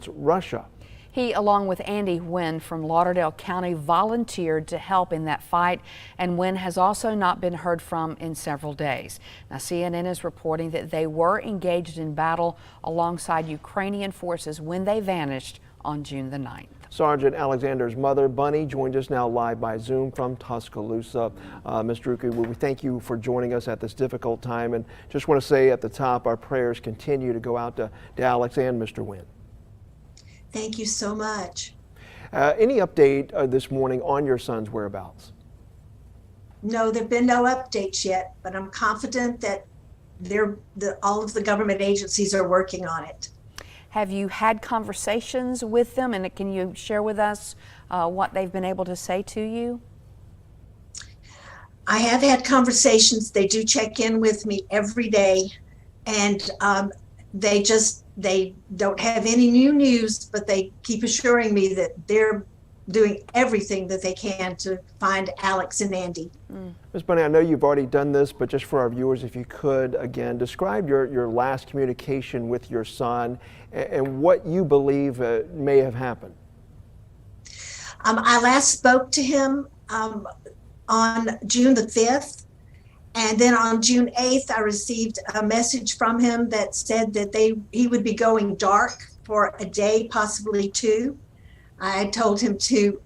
Russia. He, along with Andy Nguyen from Lauderdale County, volunteered to help in that fight, and Nguyen has also not been heard from in several days. Now, CNN is reporting that they were engaged in battle alongside Ukrainian forces when they vanished on June the 9th. Sergeant Alexander's mother, Bunny, joins us now live by Zoom from Tuscaloosa. Ms. Drueke, we thank you for joining us at this difficult time, and just want to say at the top, our prayers continue to go out to Alex and Mr. Nguyen. Thank you so much. Any update this morning on your son's whereabouts? No, there have been no updates yet, but I'm confident that all of the government agencies are working on it. Have you had conversations with them, and can you share with us what they've been able to say to you? I have had conversations. They do check in with me every day, and they don't have any new news, but they keep assuring me that they're doing everything that they can to find Alex and Andy. Ms. Bunny, I know you've already done this, but just for our viewers, if you could, again, describe your last communication with your son and what you believe may have happened. I last spoke to him on June the 5th. And then on June 8th, I received a message from him that said that he would be going dark for a day, possibly two. I told him to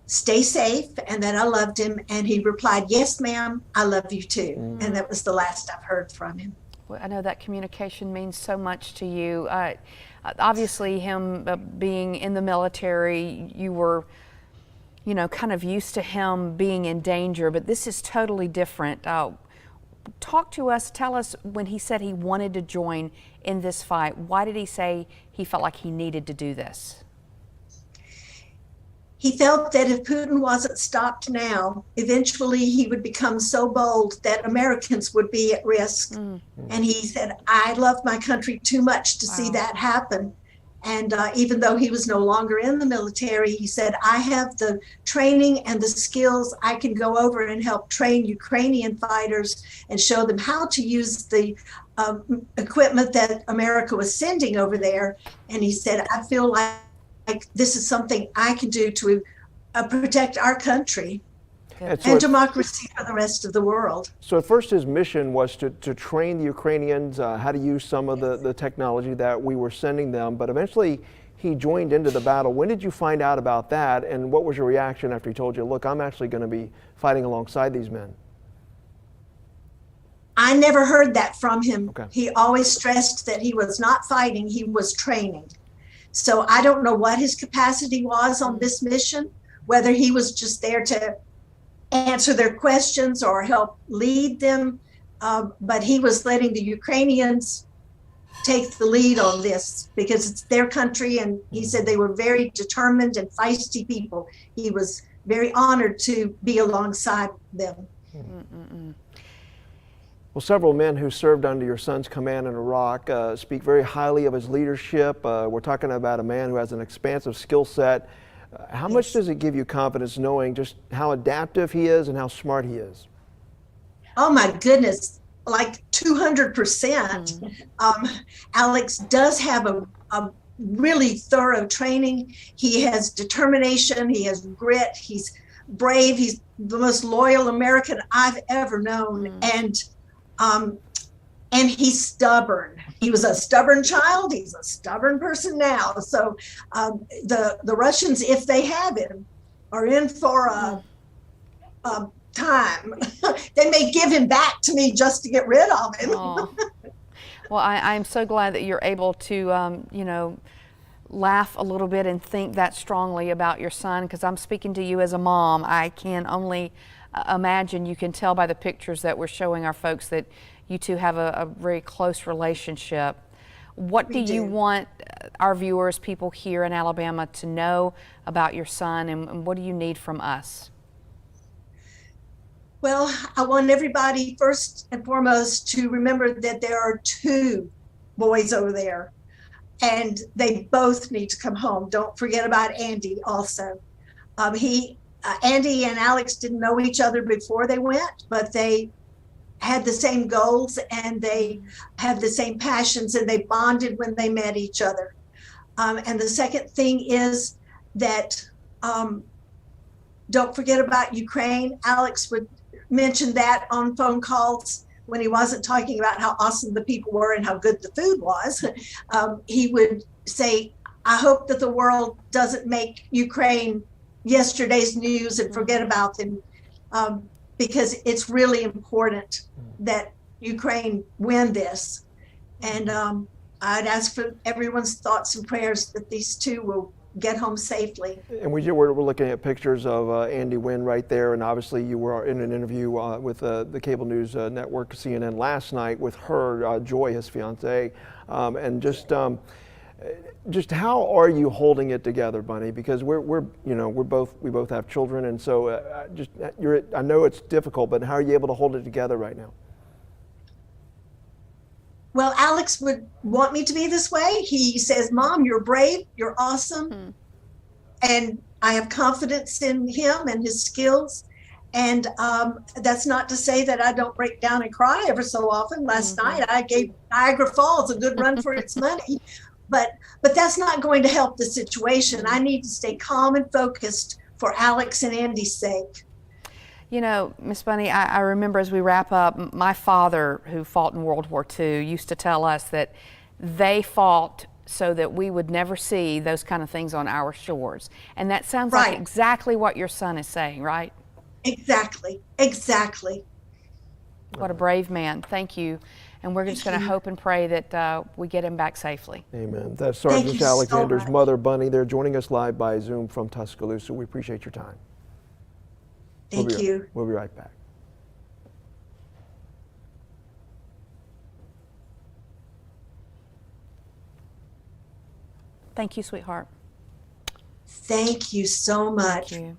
stay safe and that I loved him. And he replied, "Yes, ma'am, I love you too." And that was the last I've heard from him. Well, I know that communication means so much to you. Obviously, him being in the military, you were kind of used to him being in danger, but this is totally different. Talk to us, tell us when he said he wanted to join in this fight, why did he say he felt like he needed to do this? He felt that if Putin wasn't stopped now, eventually he would become so bold that Americans would be at risk. And he said, "I love my country too much to see that happen." And even though he was no longer in the military, he said, "I have the training and the skills. I can go over and help train Ukrainian fighters and show them how to use the equipment that America was sending over there." And he said, "I feel like this is something I can do to protect our country and democracy for the rest of the world." So at first his mission was to train the Ukrainians how to use some of the technology that we were sending them, but eventually he joined into the battle. When did you find out about that, and what was your reaction after he told you, "Look, I'm actually going to be fighting alongside these men"? I never heard that from him. Okay. He always stressed that he was not fighting, he was training. So I don't know what his capacity was on this mission, whether he was just there to answer their questions or help lead them, but he was letting the Ukrainians take the lead on this because it's their country, and he said they were very determined and feisty people. He was very honored to be alongside them. Well, several men who served under your son's command in Iraq speak very highly of his leadership. We're talking about a man who has an expansive skill set. How much does it give you confidence knowing just how adaptive he is and how smart he is? Oh my goodness, like 200%. Alex does have a really thorough training. He has determination, he has grit, he's brave, he's the most loyal American I've ever known. And he's stubborn. He was a stubborn child. He's a stubborn person now. So the Russians, if they have him, are in for a time. They may give him back to me just to get rid of him. Well, I'm so glad that you're able to, laugh a little bit and think that strongly about your son, because I'm speaking to you as a mom. I can only imagine, you can tell by the pictures that we're showing our folks that you two have a very close relationship. What do you want our viewers, people here in Alabama, to know about your son, and what do you need from us? Well, I want everybody first and foremost to remember that there are two boys over there, and they both need to come home. Don't forget about Andy also. Andy and Alex didn't know each other before they went, but they had the same goals and they had the same passions, and they bonded when they met each other. And the second thing is that don't forget about Ukraine. Alex would mention that on phone calls when he wasn't talking about how awesome the people were and how good the food was. He would say, I hope that the world doesn't make Ukraine yesterday's news and forget about them, because it's really important that Ukraine win this. And I'd ask for everyone's thoughts and prayers that these two will get home safely. And we're looking at pictures of Andy Nguyen right there, and obviously you were in an interview with the cable news network CNN last night with her, Joy, his fiance, and just how are you holding it together, Bunny? Because we both have children, and so I know it's difficult, but how are you able to hold it together right now? Well, Alex would want me to be this way. He says, Mom, you're brave, you're awesome. And I have confidence in him and his skills. And that's not to say that I don't break down and cry ever so often. Last night I gave Niagara Falls a good run for its money. But that's not going to help the situation. I need to stay calm and focused for Alex and Andy's sake. You know, Miss Bunny, I remember as we wrap up, my father, who fought in World War II, used to tell us that they fought so that we would never see those kind of things on our shores. And that sounds like exactly what your son is saying, right? Exactly, exactly. What a brave man. Thank you. And we're just going to hope and pray that we get him back safely. Amen. That's Sergeant Alexander's mother, Bunny. They're joining us live by Zoom from Tuscaloosa. We appreciate your time. Thank you. We'll be right back. Thank you, sweetheart. Thank you so much. Thank you.